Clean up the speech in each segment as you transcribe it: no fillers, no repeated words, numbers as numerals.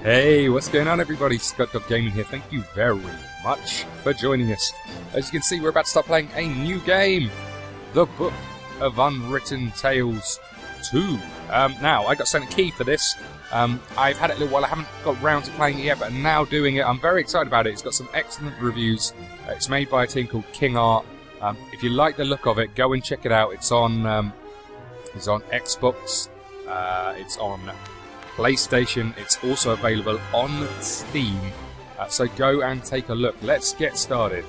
Hey, what's going on everybody? ScottDogGaming here. Thank you very much for joining us. As you can see, we're about to start playing a new game. The Book of Unwritten Tales 2. Now, I got sent a key for this. I've had it a little while. I haven't got round to playing it yet, but I'm now doing it. I'm very excited about it. It's got some excellent reviews. It's made by a team called King Art. If you like the look of it, go and check it out. It's on Xbox. It's on PlayStation. It's also available on Steam. So go and take a look. Let's get started.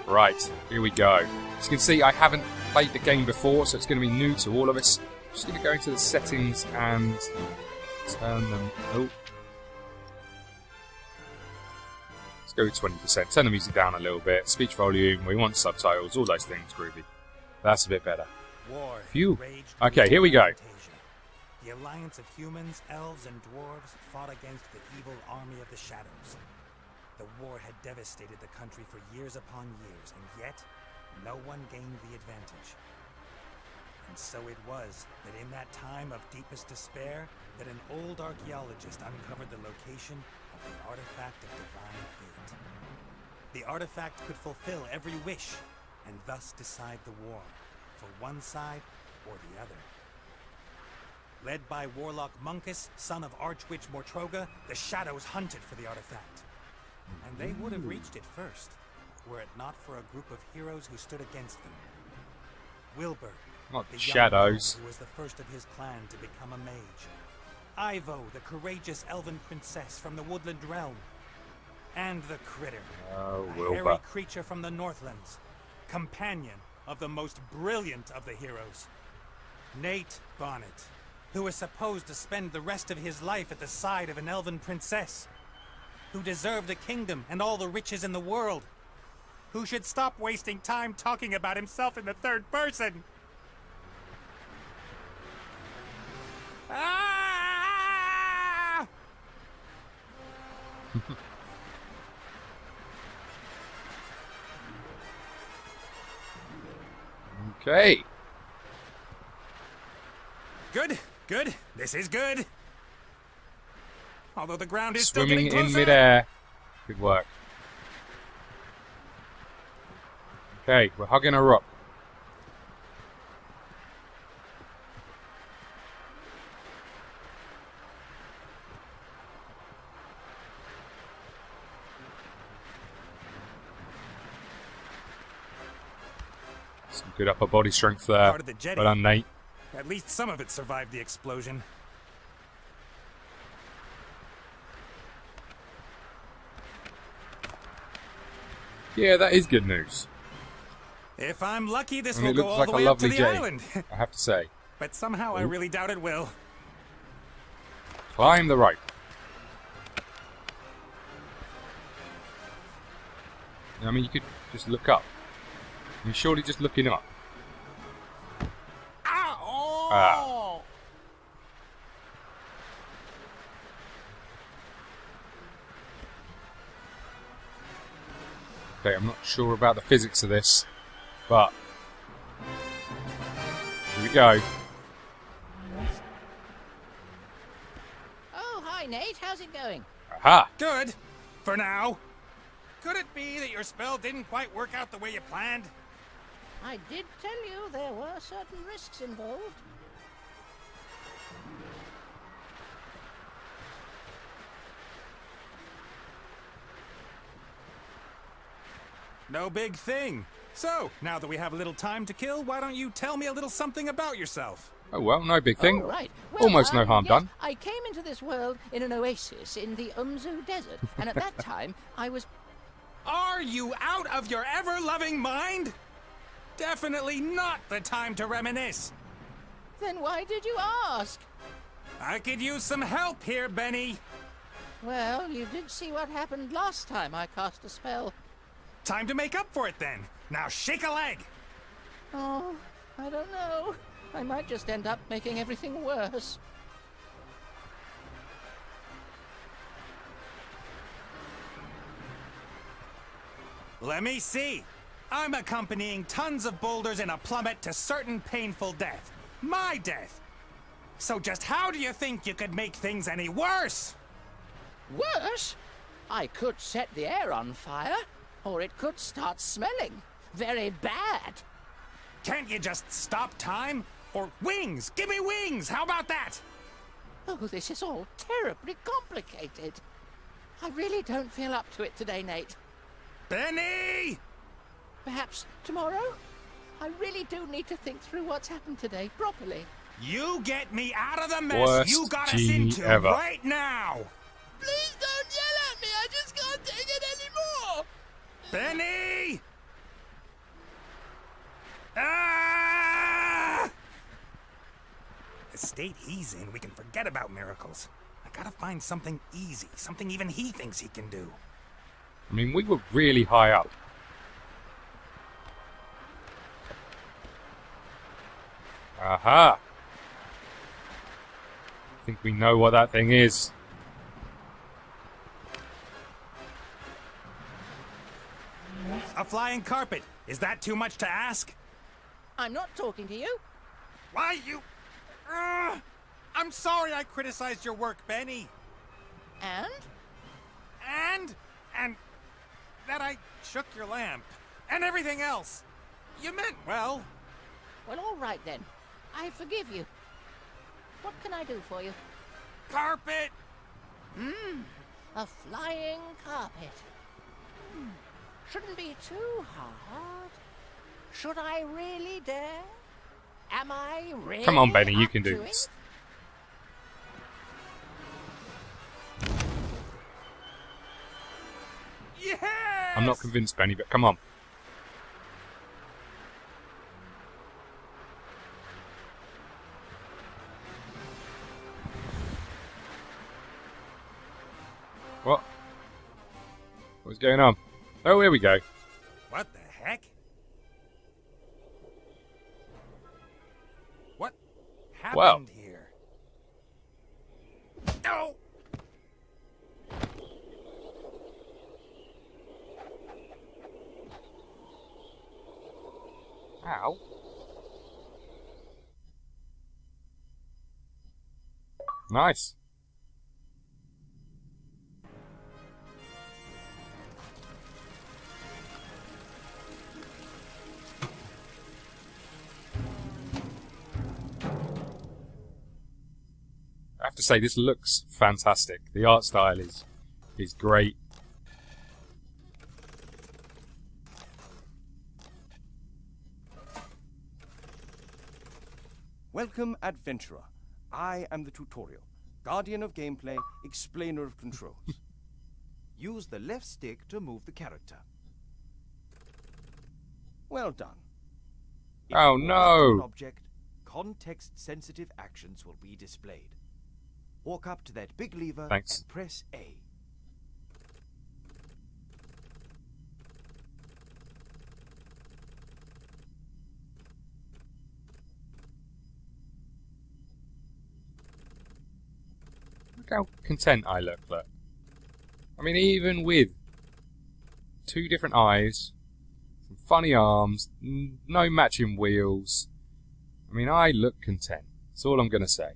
Right, here we go. As you can see, I haven't played the game before, so it's going to be new to all of us. I'm just going to go into the settings and turn them. Oh. Let's go with 20%. Turn the music down a little bit. Speech volume. We want subtitles. All those things. Groovy. That's a bit better. Phew. Okay, here we go. The alliance of humans, elves, and dwarves fought against the evil army of the shadows. The war had devastated the country for years upon years, and yet no one gained the advantage. And so it was that in that time of deepest despair, that an old archaeologist uncovered the location of the artifact of divine fate. The artifact could fulfill every wish, and thus decide the war, for one side or the other. Led by Warlock Munkus, son of Archwitch Mortroga, the Shadows hunted for the artifact. And they would have reached it first, were it not for a group of heroes who stood against them. Wilbur, not the Shadows, who was the first of his clan to become a mage. Ivo, the courageous elven princess from the Woodland Realm. And the Critter, a Wilbur, hairy creature from the Northlands, companion of the most brilliant of the heroes, Nate Bonnet, who was supposed to spend the rest of his life at the side of an elven princess, who deserved a kingdom and all the riches in the world, who should stop wasting time talking about himself in the third person. Ah! Okay. Good. Good. This is good. Although the ground is Swimming still in closer. midair. Good work. Okay, we're hugging a rock. Some good upper body strength there. Part of the jetty. Well done, Nate. At least some of it survived the explosion. Yeah, that is good news. If I'm lucky, this And will it go looks all like the a way up to lovely the jetty, island. I have to say. But somehow I really doubt it will. Climb the rope. I mean, you could just look up. You're surely just looking up. Ow! Ah. Okay, I'm not sure about the physics of this, but here we go. Oh, hi Nate, how's it going? Aha! Good. For now. Could it be that your spell didn't quite work out the way you planned? I did tell you there were certain risks involved. No big thing. So, now that we have a little time to kill, why don't you tell me a little something about yourself? Oh well, no big thing. Oh, right. Well, Almost no harm yes, done. I came into this world in an oasis in the Umzu Desert, and at that time I was... Are you out of your ever-loving mind? Definitely not the time to reminisce. Then why did you ask? I could use some help here, Benny. Well, you did see what happened last time I cast a spell. Time to make up for it then. Now shake a leg. Oh, I don't know. I might just end up making everything worse. Let me see. I'm accompanying tons of boulders in a plummet to certain painful death. My death. So just how do you think you could make things any worse? Worse? I could set the air on fire, or it could start smelling very bad. Can't you just stop time? Or wings! Give me wings! How about that? Oh, this is all terribly complicated. I really don't feel up to it today, Nate. Benny! Perhaps tomorrow? I really do need to think through what's happened today properly. You get me out of the mess Worst you got us genie into ever. right now! Please don't yell at me! I just can't take it anymore! Benny! Ah! The state he's in, we can forget about miracles. I gotta find something easy, something even he thinks he can do. I mean, we were really high up. Aha! I think we know what that thing is. A flying carpet. Is that too much to ask? I'm not talking to you. Why, you... I'm sorry I criticized your work, Benny. And? And that I shook your lamp. And everything else. You meant well. Well, all right then. I forgive you. What can I do for you? Carpet! A flying carpet. Shouldn't be too hard. Should I really dare? Am I really Come on, Benny, you up can do to this. Yes! I'm not convinced, Benny, but come on. What? What's going on? Oh, here we go. What the heck? What happened Wow. here? No! Ow. Nice. I have to say, this looks fantastic. The art style is great. Welcome, adventurer. I am the tutorial, guardian of gameplay, explainer of controls. Use the left stick to move the character. Well done. If Oh, you walk no. up to an object, context-sensitive actions will be displayed. Walk up to that big lever Thanks. and press A. Look how content I look. I mean, even with two different eyes, some funny arms, no matching wheels, I mean, I look content. That's all I'm going to say.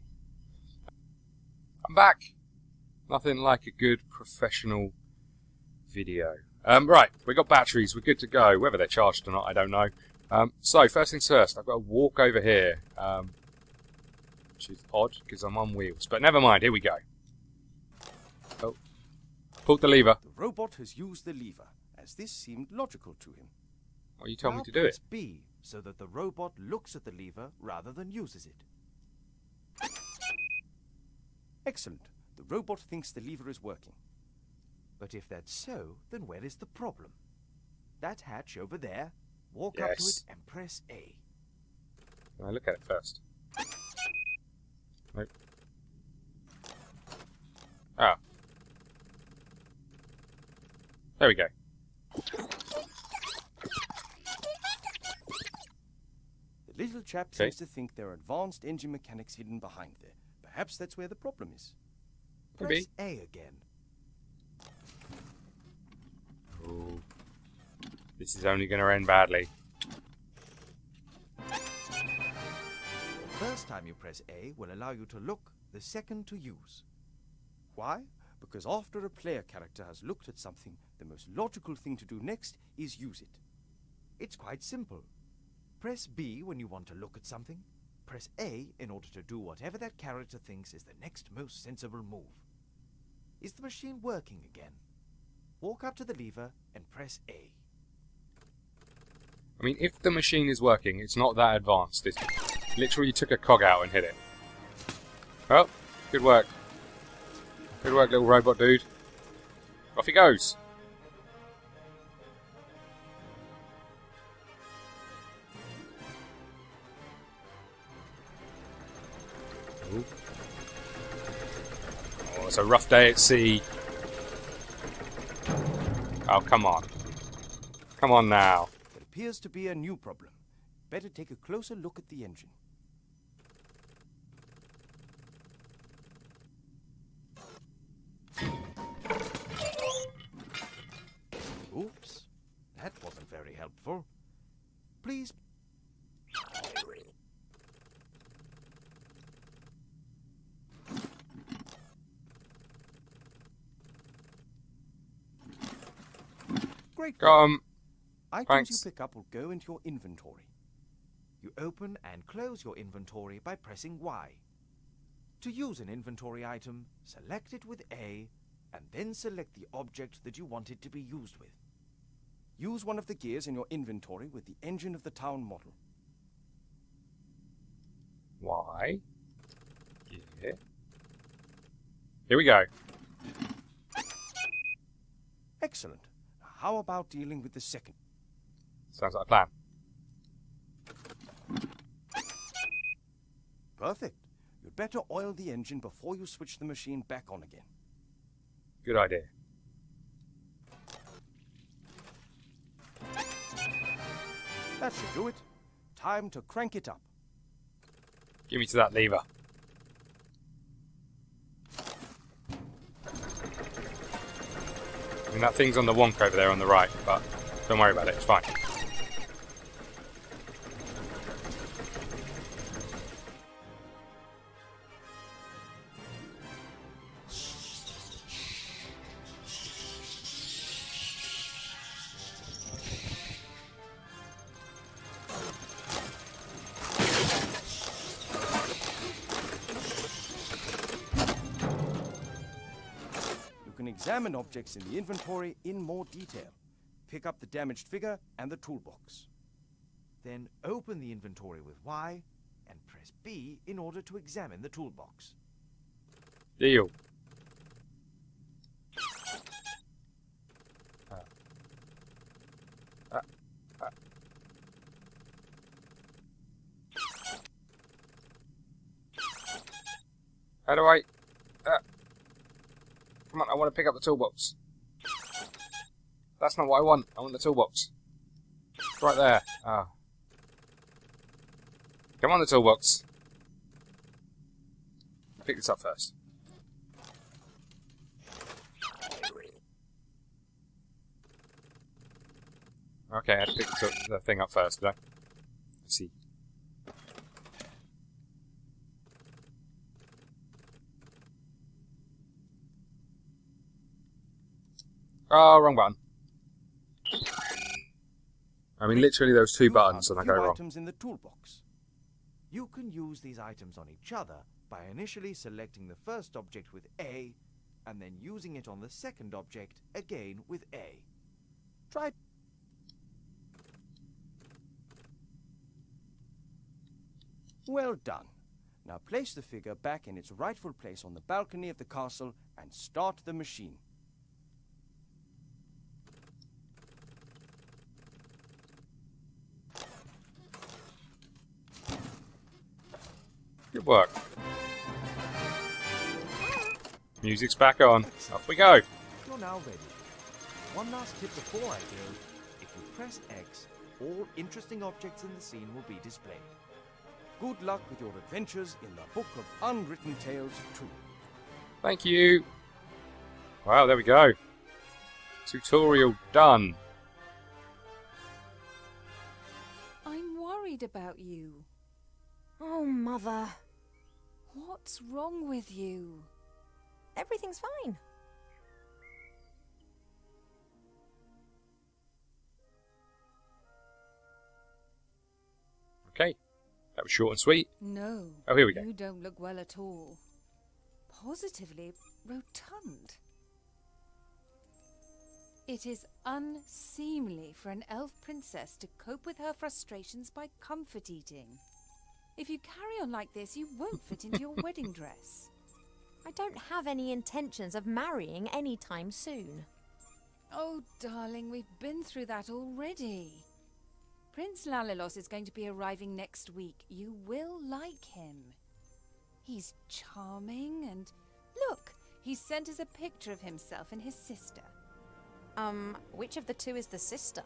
I'm back. Nothing like a good professional video. Right, we got batteries. We're good to go. Whether they're charged or not, I don't know. So, first things first, I've got to walk over here, which is odd because I'm on wheels. But never mind, here we go. Oh, pulled the lever. The robot has used the lever, as this seemed logical to him. Well, you told me Now to do press it. B, so that the robot looks at the lever rather than uses it. Excellent. The robot thinks the lever is working. But if that's so, then where is the problem? That hatch over there. Walk up to Yes. it and press A. Can I look at it first? Nope. Ah. There we go. The little chap Okay. seems to think there are advanced engine mechanics hidden behind there. Perhaps that's where the problem is. Maybe. Press A again. Ooh. This is only going to end badly. The first time you press A will allow you to look, the second to use. Why? because after a player character has looked at something, the most logical thing to do next is use it. It's quite simple. Press B when you want to look at something. Press A in order to do whatever that character thinks is the next most sensible move. Is the machine working again? Walk up to the lever and press A. I mean, if the machine is working, it's not that advanced. It's literally took a cog out and hit it. Well, good work. Good work, little robot dude. Off he goes. Ooh. Oh, it's a rough day at sea. Oh, come on. Come on now. There appears to be a new problem. Better take a closer look at the engine. Oops, that wasn't very helpful. Please. Great. Items thanks. you pick up will go into your inventory. You open and close your inventory by pressing Y. To use an inventory item, select it with A, and then select the object that you want it to be used with. Use one of the gears in your inventory with the engine of the town model. Why? Yeah. Here we go. Excellent. Now, how about dealing with the second? Sounds like a plan. Perfect. You'd better oil the engine before you switch the machine back on again. Good idea. That should do it. Time to crank it up. Give me to that lever. I mean, that thing's on the wonk over there on the right, but don't worry about it, it's fine. Examine objects in the inventory in more detail. Pick up the damaged figure and the toolbox. Then open the inventory with Y and press B in order to examine the toolbox. Deal. How do I... Come on, I want to pick up the toolbox. That's not what I want. I want the toolbox. It's right there. Ah. Come on, the toolbox. Pick this up first. Okay, I had to pick the thing up first, did I? Let's see. Oh, wrong button. I mean, literally those two buttons and I go wrong. Items in the toolbox. You can use these items on each other by initially selecting the first object with A and then using it on the second object again with A. Try. Well done. Now place the figure back in its rightful place on the balcony of the castle and start the machine. Good work. Music's back on. Off we go. You're now ready. One last tip before I go. If you press X, all interesting objects in the scene will be displayed. Good luck with your adventures in the Book of Unwritten Tales 2. Thank you. Wow, there we go. Tutorial done. I'm worried about you. Oh, Mother. What's wrong with you? Everything's fine. Okay. That was short and sweet. No. Oh, here we go. You don't look well at all. Positively rotund. It is unseemly for an elf princess to cope with her frustrations by comfort eating. If you carry on like this, you won't fit into your wedding dress. I don't have any intentions of marrying anytime soon. Oh, darling, we've been through that already. Prince Lalilos is going to be arriving next week. You will like him. He's charming and... Look, he sent us a picture of himself and his sister. Which of the two is the sister?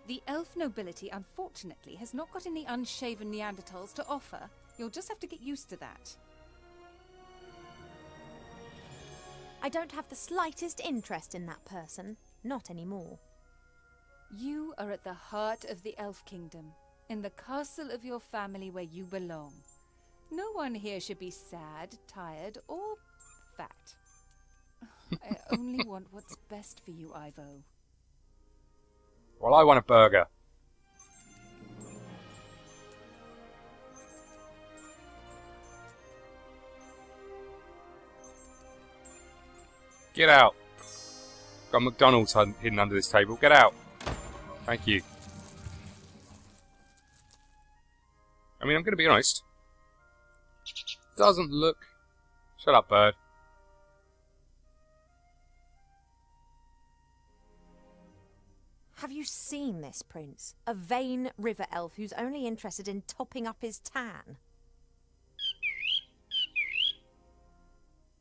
The elf nobility, unfortunately, has not got any unshaven Neanderthals to offer. You'll just have to get used to that. I don't have the slightest interest in that person. Not anymore. You are at the heart of the Elf Kingdom, in the castle of your family where you belong. No one here should be sad, tired, or fat. I only want what's best for you, Ivo. Well, I want a burger. Get out. Got McDonald's hidden under this table. Get out. Thank you. I mean, I'm going to be honest. Doesn't look... Shut up, bird. Have you seen this, Prince? A vain river elf who's only interested in topping up his tan.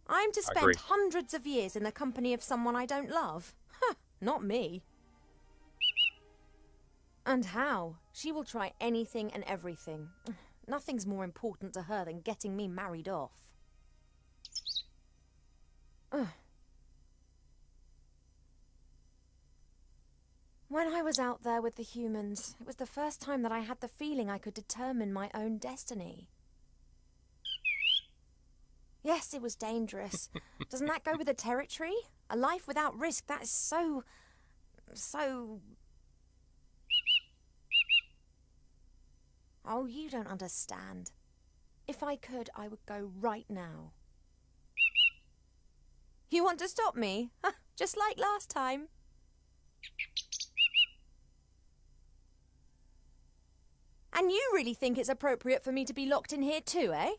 I'm to spend hundreds of years in the company of someone I don't love? Huh, not me. And how? She will try anything and everything. Nothing's more important to her than getting me married off. When I was out there with the humans, it was the first time that I had the feeling I could determine my own destiny. Yes, it was dangerous. Doesn't that go with the territory? A life without risk, that is so... Oh, you don't understand. If I could, I would go right now. You want to stop me? Just like last time. And you really think it's appropriate for me to be locked in here too, eh?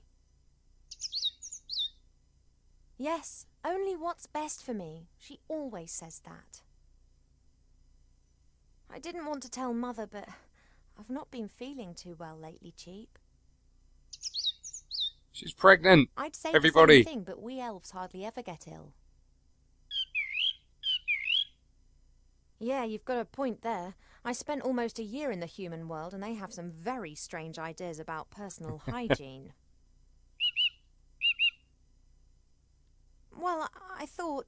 Yes, only what's best for me. She always says that. I didn't want to tell Mother, but I've not been feeling too well lately, Cheap. She's pregnant. I'd say everybody. The same thing, but we elves hardly ever get ill. Yeah, you've got a point there. I spent almost a year in the human world, and they have some very strange ideas about personal hygiene. Well, I thought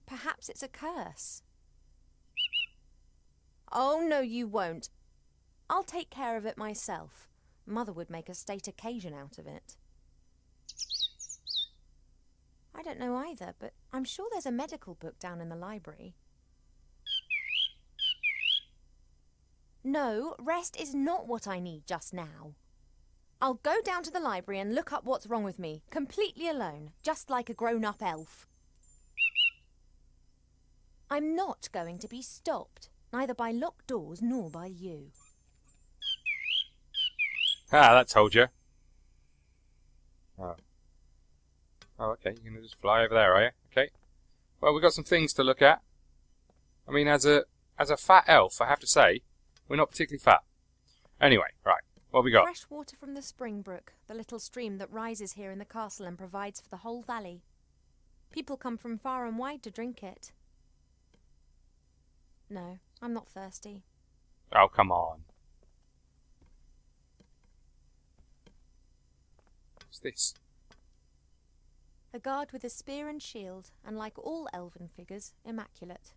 perhaps it's a curse. Oh, no, you won't. I'll take care of it myself. Mother would make a state occasion out of it. I don't know either, but I'm sure there's a medical book down in the library. No, rest is not what I need just now. I'll go down to the library and look up what's wrong with me, completely alone, just like a grown-up elf. I'm not going to be stopped, neither by locked doors nor by you. Ah, that told you. Oh. Oh, okay, you're going to just fly over there, are you? Okay. Well, we've got some things to look at. I mean, as a fat elf, I have to say, we're not particularly fat. Anyway, right, what have we got? Fresh water from the spring brook, the little stream that rises here in the castle and provides for the whole valley. People come from far and wide to drink it. No, I'm not thirsty. Oh, come on. What's this? A guard with a spear and shield, and like all elven figures, immaculate.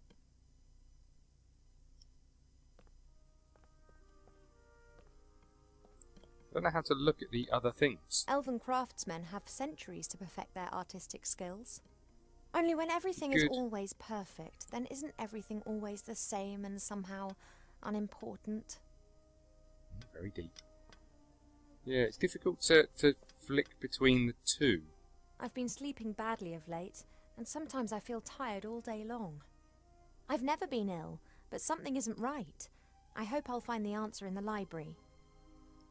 I don't know how to look at the other things. Elven craftsmen have centuries to perfect their artistic skills. Only when everything is always perfect, then isn't everything always the same and somehow unimportant? Very deep. Yeah, it's difficult to flick between the two. I've been sleeping badly of late, and sometimes I feel tired all day long. I've never been ill, but something isn't right. I hope I'll find the answer in the library.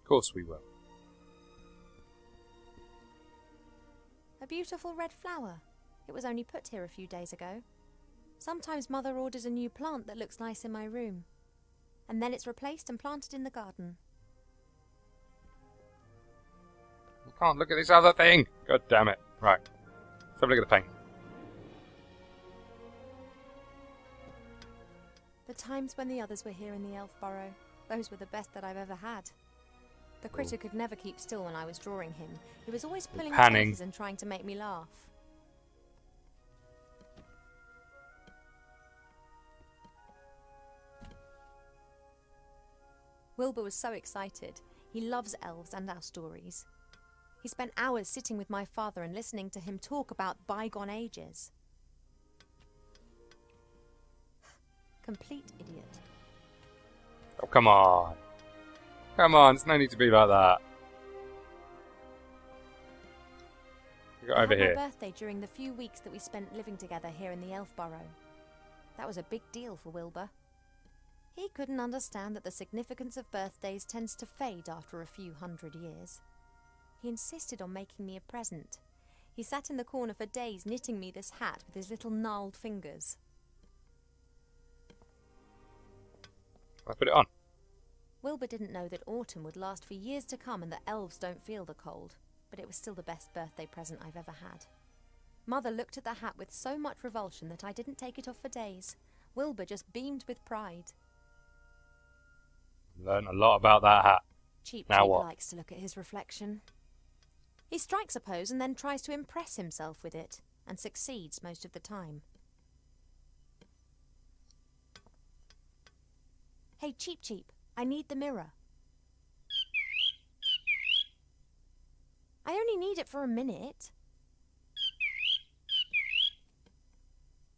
Of course we will. A beautiful red flower. It was only put here a few days ago. Sometimes Mother orders a new plant that looks nice in my room, and then it's replaced and planted in the garden. I can't look at this other thing! God damn it. Right. Let's have a look at the paint. The times when the others were here in the Elf Burrow, those were the best that I've ever had. The critter could never keep still when I was drawing him. He was always pulling panning faces and trying to make me laugh. Wilbur was so excited. He loves elves and our stories. He spent hours sitting with my father and listening to him talk about bygone ages. Complete idiot. Oh, come on. Come on, there's no need to be like that. We got over I had here. my birthday during the few weeks that we spent living together here in the Elf Burrow. That was a big deal for Wilbur. He couldn't understand that the significance of birthdays tends to fade after a few hundred years. He insisted on making me a present. He sat in the corner for days knitting me this hat with his little gnarled fingers. I put it on. Wilbur didn't know that autumn would last for years to come and that elves don't feel the cold, but it was still the best birthday present I've ever had. Mother looked at the hat with so much revulsion that I didn't take it off for days. Wilbur just beamed with pride. Learned a lot about that hat. Cheap Now Cheap what? likes to look at his reflection. He strikes a pose and then tries to impress himself with it, and succeeds most of the time. Hey, Cheap Cheap, I need the mirror. I only need it for a minute.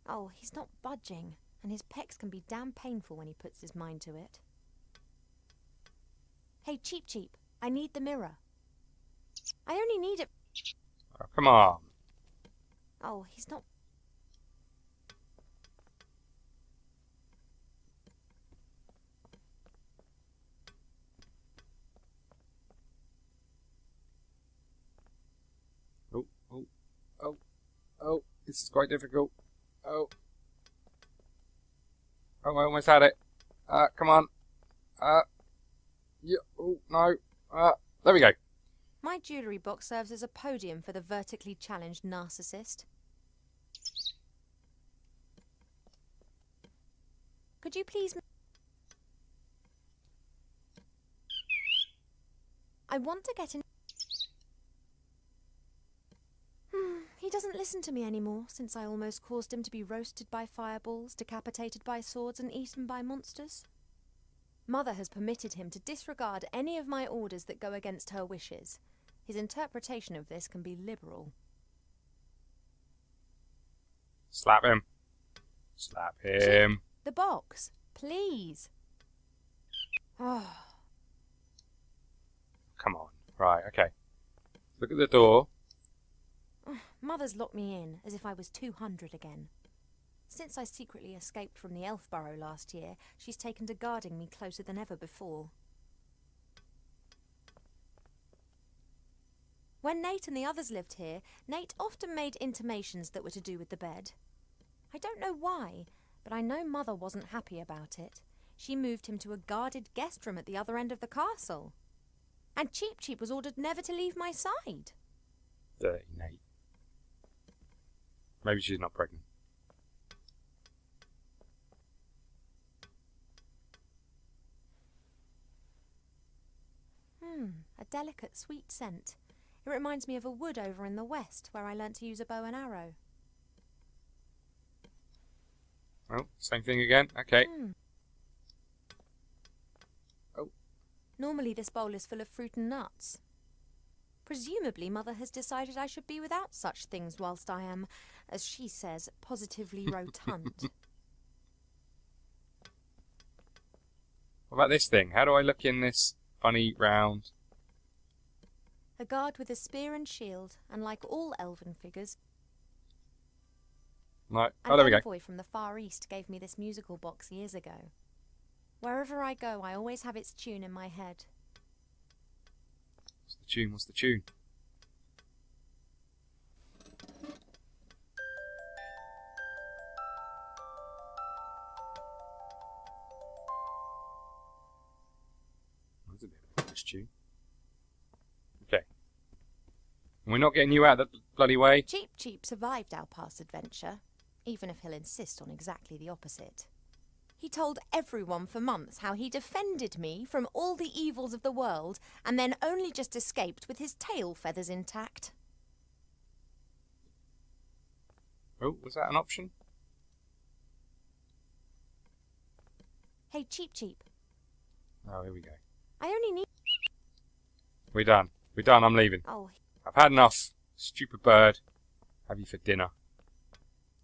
Oh, he's not budging, and his pecs can be damn painful when he puts his mind to it. Hey, Cheap Cheap, I need the mirror. I only need it... Oh, come on. Oh, he's not... Oh, oh, oh, oh. This is quite difficult. Oh. Oh, I almost had it. Come on. Yeah, oh, no. There we go. My jewellery box serves as a podium for the vertically challenged narcissist. Could you please... I want to get in... He doesn't listen to me anymore, since I almost caused him to be roasted by fireballs, decapitated by swords, and eaten by monsters. Mother has permitted him to disregard any of my orders that go against her wishes. His interpretation of this can be liberal. Slap him. Slap him. The box, please. Oh. Come on. Right, okay. Look at the door. Mother's locked me in, as if I was 200 again. Since I secretly escaped from the Elf Burrow last year, she's taken to guarding me closer than ever before. When Nate and the others lived here, Nate often made intimations that were to do with the bed. I don't know why, but I know Mother wasn't happy about it. She moved him to a guarded guest room at the other end of the castle. And Cheap Cheap was ordered never to leave my side. Dirty Nate. Maybe she's not pregnant. A delicate, sweet scent. It reminds me of a wood over in the west, where I learnt to use a bow and arrow. Oh, same thing again. Okay. Oh. Normally this bowl is full of fruit and nuts. Presumably Mother has decided I should be without such things whilst I am, as she says, positively rotund. What about this thing? How do I look in this funny round A guard with a spear and shield, and like all elven figures, Right. an Oh, there we go. envoy from the Far East gave me this musical box years ago. Wherever I go, I always have its tune in my head. What's the tune? What's the tune? That's a bit of a nice tune. Okay. And we're not getting you out of the bloody way. Cheap Cheap survived our past adventure, even if he'll insist on exactly the opposite. He told everyone for months how he defended me from all the evils of the world and then only just escaped with his tail feathers intact. Oh, was that an option? Hey, Cheap Cheap, Oh, here we go. I only need... We're done. We're done. I'm leaving. Oh, I've had enough. Stupid bird. Have you for dinner.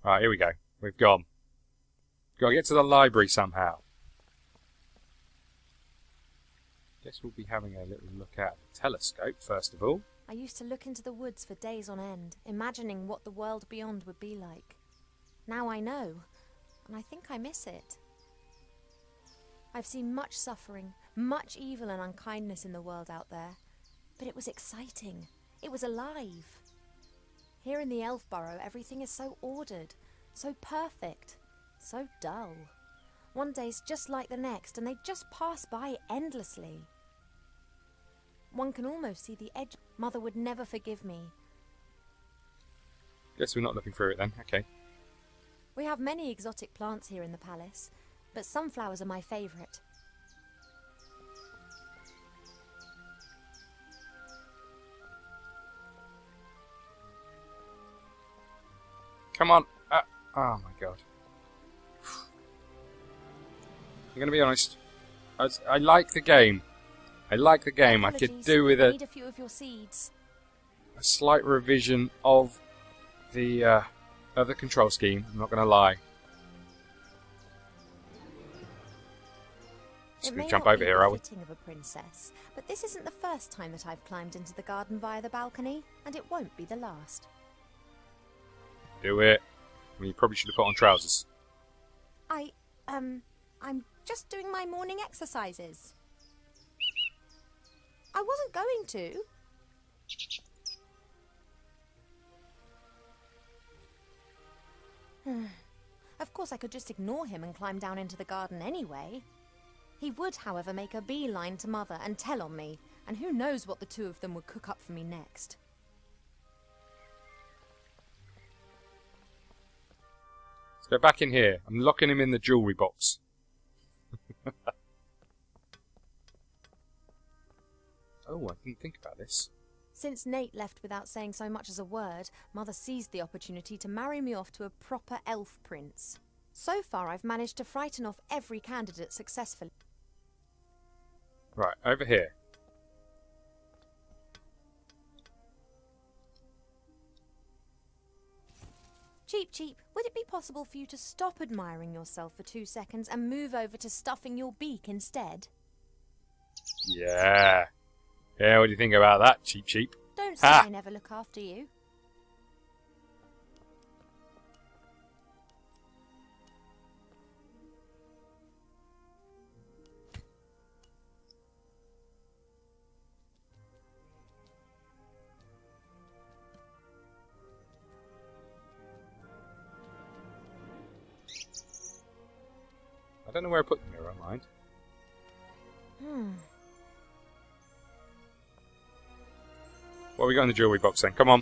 Right, here we go. We've gone. Got to get to the library somehow. Guess we'll be having a little look at the telescope first of all. I used to look into the woods for days on end, imagining what the world beyond would be like. Now I know, and I think I miss it. I've seen much suffering, much evil and unkindness in the world out there, but it was exciting. It was alive. Here in the Elf Burrow, everything is so ordered, so perfect, so dull. One day's just like the next, and they just pass by endlessly. One can almost see the edge. Mother would never forgive me. Guess we're not looking through it then. Okay. We have many exotic plants here in the palace, but sunflowers are my favourite. Come on. Oh my god. I'm going to be honest. I like the game. I like the game. I could Apologies, do with I a need a few of your seeds. slight revision of the control scheme. I'm not going to lie. Just It going may to jump not over be here, are we? befitting of a princess, but this isn't the first time that I've climbed into the garden via the balcony, and it won't be the last. Do it. I mean, you probably should have put on trousers. I'm just doing my morning exercises. I wasn't going to. Of course, I could just ignore him and climb down into the garden anyway. He would, however, make a beeline to Mother and tell on me, and who knows what the two of them would cook up for me next. Let's go back in here. I'm locking him in the jewellery box. Oh, I didn't think about this. Since Nate left without saying so much as a word, Mother seized the opportunity to marry me off to a proper elf prince. So far, I've managed to frighten off every candidate successfully. Right, over here. Cheap Cheap, would it be possible for you to stop admiring yourself for 2 seconds and move over to stuffing your beak instead? Yeah. Yeah, what do you think about that, Cheap Cheap? Don't say Ha! I never look after you. I don't know where I put the mirror, mind. What have we got in the jewellery box then? Come on.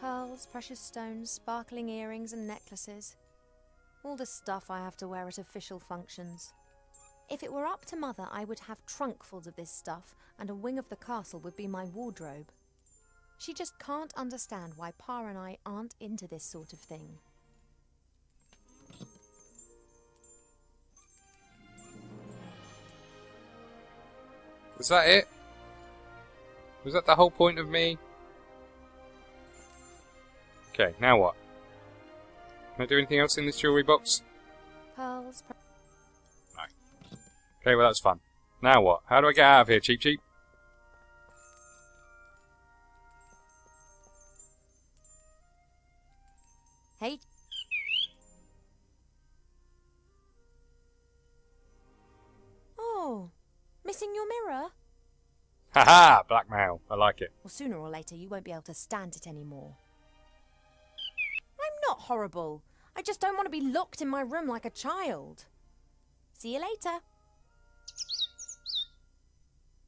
Pearls, precious stones, sparkling earrings and necklaces. All the stuff I have to wear at official functions. If it were up to Mother, I would have trunkfuls of this stuff, and a wing of the castle would be my wardrobe. She just can't understand why Pa and I aren't into this sort of thing. Was that it? Was that the whole point of me? Okay, now what? Can I do anything else in this jewellery box? Pearls, No. Okay, well that's fun. Now what? How do I get out of here, Cheap Cheap? Hey. Oh, missing your mirror? Haha, blackmail. I like it. Well, sooner or later you won't be able to stand it anymore. I'm not horrible. I just don't want to be locked in my room like a child. See you later.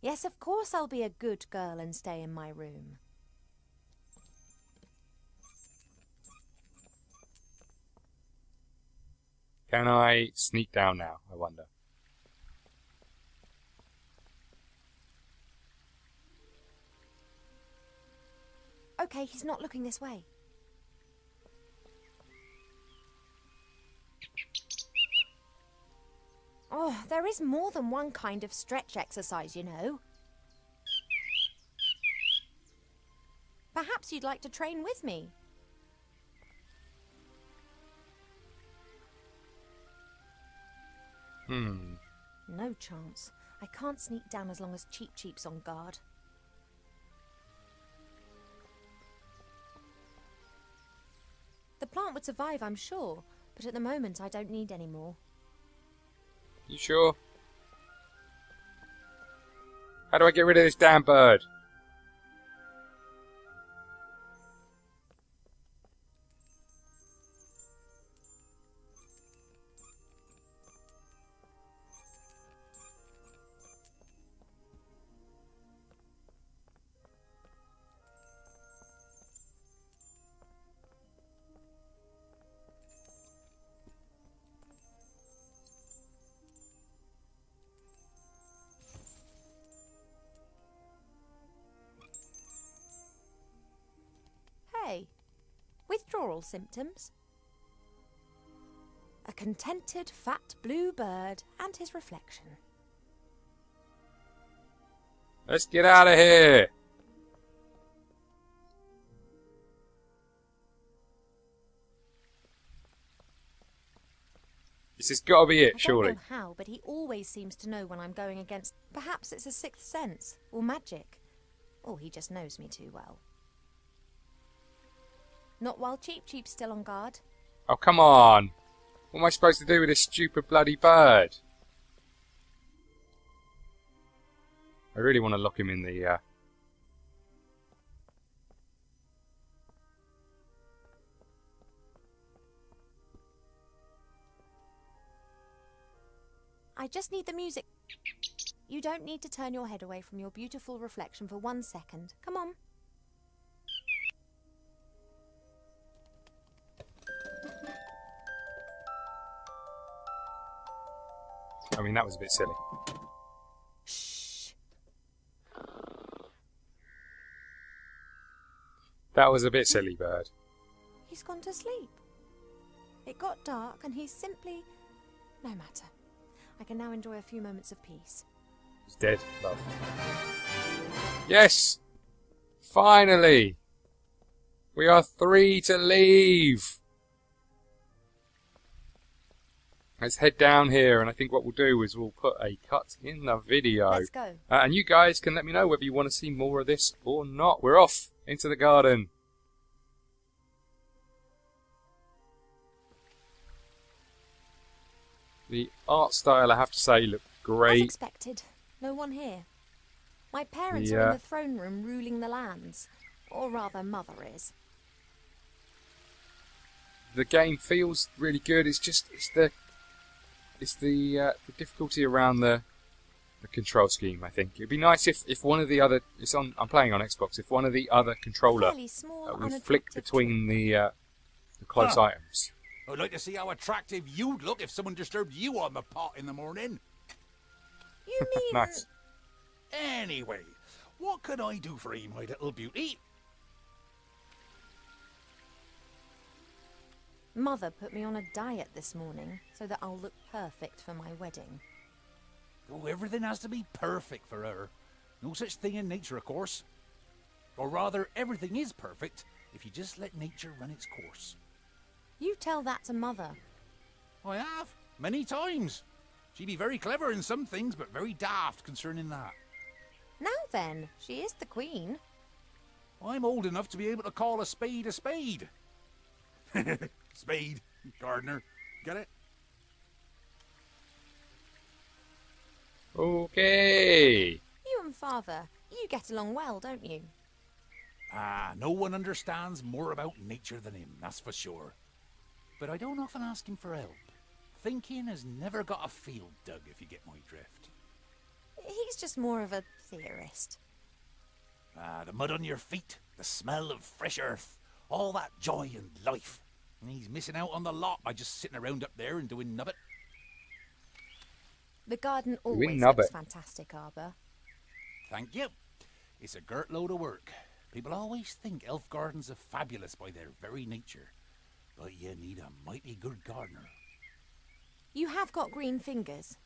Yes, of course I'll be a good girl and stay in my room. Can I sneak down now, I wonder? Okay, he's not looking this way. Oh, there is more than one kind of stretch exercise, you know. Perhaps you'd like to train with me. No chance. I can't sneak down as long as Cheep Cheep's on guard. The plant would survive, I'm sure, but at the moment I don't need any more. You sure? How do I get rid of this damn bird? Hey, withdrawal symptoms? A contented fat blue bird and his reflection. Let's get out of here! This has got to be it, surely. I don't know how, but he always seems to know when I'm going against... Perhaps it's a sixth sense, or magic. Or he just knows me too well. Not while Cheep Cheep's still on guard. Oh, come on! What am I supposed to do with this stupid bloody bird? I really want to lock him in the... I just need the music. You don't need to turn your head away from your beautiful reflection for 1 second. Come on. I mean, that was a bit silly. Shh. That was a bit silly, bird. He's gone to sleep. It got dark and he's simply... No matter. I can now enjoy a few moments of peace. He's dead, love. Yes! Finally! We are 3 to leave! Let's head down here, and I think what we'll do is we'll put a cut in the video. Let's go. And you guys can let me know whether you want to see more of this or not. We're off into the garden. The art style, I have to say, looked great. As expected, no one here. My parents are in the throne room ruling the lands. Or rather, Mother is. The game feels really good. It's the difficulty around the control scheme. I think it'd be nice if one of the other I'm playing on Xbox. If one of the other controller would flick between the close items. I'd like to see how attractive you'd look if someone disturbed you on the pot in the morning. You mean... Nice. Anyway, what can I do for you, my little beauty? Mother put me on a diet this morning so that I'll look perfect for my wedding. Oh, everything has to be perfect for her. No such thing in nature, of course. Or rather, everything is perfect if you just let nature run its course. You tell that to Mother. I have, many times. She'd be very clever in some things, but very daft concerning that. Now then, she is the queen. I'm old enough to be able to call a spade a spade. Spade. Gardener. Get it? Okay. You and Father, you get along well, don't you? Ah, no one understands more about nature than him, that's for sure. But I don't often ask him for help. Thinking has never got a field dug, if you get my drift. He's just more of a theorist. Ah, the mud on your feet, the smell of fresh earth, all that joy and life. And he's missing out on the lot by just sitting around up there and doing nubbit. The garden Doing always nubbit. looks fantastic, Arbor. Thank you. It's a girt load of work. People always think elf gardens are fabulous by their very nature. But you need a mighty good gardener. You have got green fingers.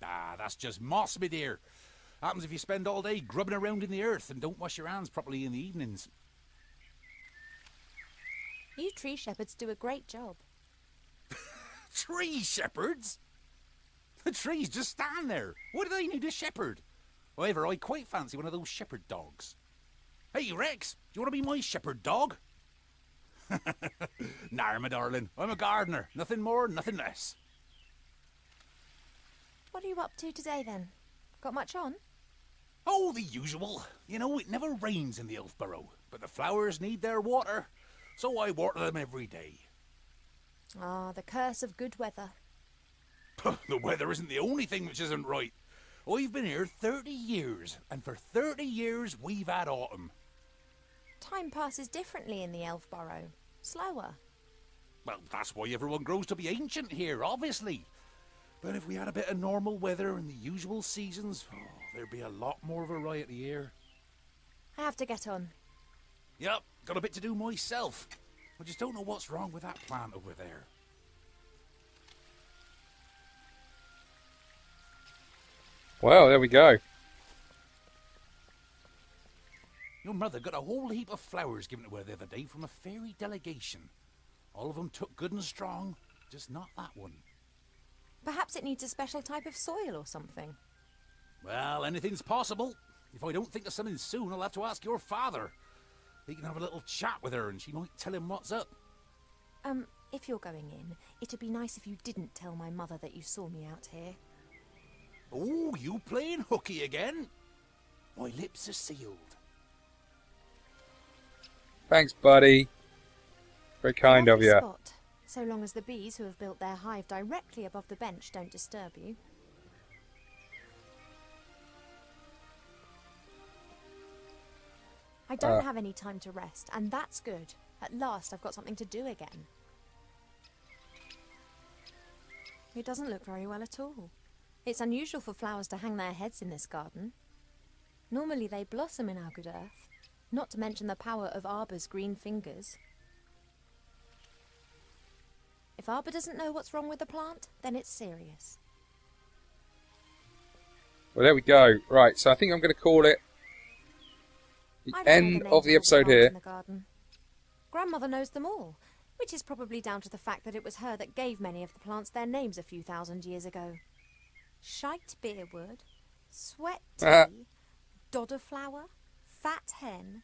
Ah, that's just moss, me dear. Happens if you spend all day grubbing around in the earth and don't wash your hands properly in the evenings. You tree shepherds do a great job. Tree shepherds? The trees just stand there. What do they need a shepherd? However, I quite fancy one of those shepherd dogs. Hey, Rex, do you want to be my shepherd dog? Nah, my darling. I'm a gardener. Nothing more, nothing less. What are you up to today, then? Got much on? Oh, the usual. You know, it never rains in the Elfborough, but the flowers need their water, so I water them every day. Ah, the curse of good weather. The weather isn't the only thing which isn't right. I've been here 30 years, and for 30 years we've had autumn. Time passes differently in the Elfborough. Slower. Well, that's why everyone grows to be ancient here, obviously. But if we had a bit of normal weather and the usual seasons, there'd be a lot more variety here. I have to get on. Yep, got a bit to do myself. I just don't know what's wrong with that plant over there. Well, there we go. Your mother got a whole heap of flowers given to her the other day from a fairy delegation. All of them took good and strong, just not that one. Perhaps it needs a special type of soil or something. Well, anything's possible. If I don't think of something soon, I'll have to ask your father. He can have a little chat with her and she might tell him what's up. If you're going in, it'd be nice if you didn't tell my mother that you saw me out here. Oh, you playing hooky again? My lips are sealed. Thanks, buddy. Very kind of Lovely you. spot, so long as the bees who have built their hive directly above the bench don't disturb you. I don't have any time to rest, and that's good. At last I've got something to do again. It doesn't look very well at all. It's unusual for flowers to hang their heads in this garden. Normally they blossom in our good earth, not to mention the power of Arbor's green fingers. If Arbor doesn't know what's wrong with the plant, then it's serious. Well, there we go. Right, so I think I'm going to call it the I don't know end the of names the all episode plants here. in the garden. Grandmother knows them all, which is probably down to the fact that it was her that gave many of the plants their names a few thousand years ago. Shite beerwood, sweat tea, dodder flower, fat hen,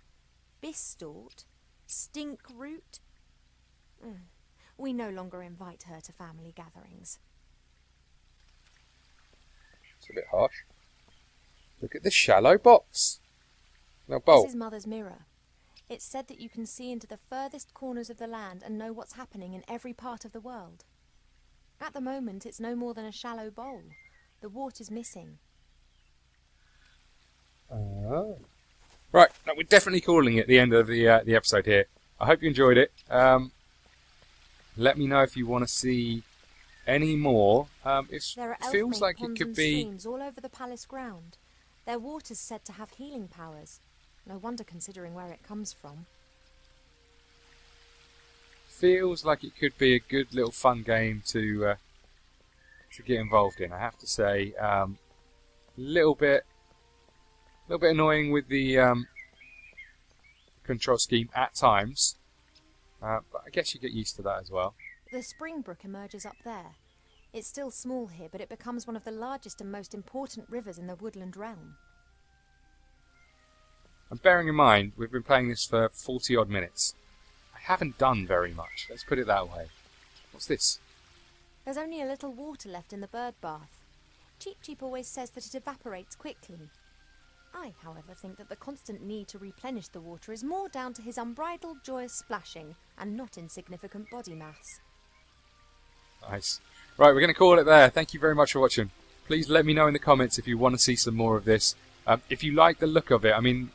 bistort, stink root. We no longer invite her to family gatherings. It's a bit harsh. Look at the shallow box. Now, bolt. This is Mother's mirror. It's said that you can see into the furthest corners of the land and know what's happening in every part of the world. At the moment, it's no more than a shallow bowl. The water's missing. Oh. Right, no, we're definitely calling it the end of the episode here. I hope you enjoyed it. Let me know if you want to see any more. It There are feels elf-made like it ponds could and be. streams all over the palace ground. Their water's said to have healing powers. No wonder, considering where it comes from. Feels like it could be a good little fun game to get involved in. I have to say, little bit annoying with the control scheme at times, but I guess you get used to that as well. The spring brook emerges up there. It's still small here, but it becomes one of the largest and most important rivers in the woodland realm. And bearing in mind, we've been playing this for 40 odd minutes. I haven't done very much. Let's put it that way. What's this? There's only a little water left in the bird bath. Cheep Cheep always says that it evaporates quickly. I, however, think that the constant need to replenish the water is more down to his unbridled joyous splashing and not insignificant body mass. Nice. Right, we're going to call it there. Thank you very much for watching. Please let me know in the comments if you want to see some more of this. If you like the look of it, I mean,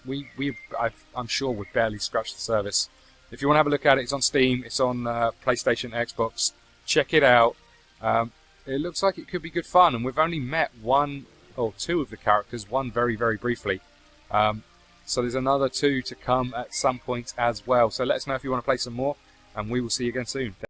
I'm sure we've barely scratched the surface. If you want to have a look at it, it's on Steam, it's on PlayStation, Xbox. Check it out. It looks like it could be good fun, and we've only met one or two of the characters, one very, very briefly. So there's another two to come at some point as well. So let us know if you want to play some more, and we will see you again soon.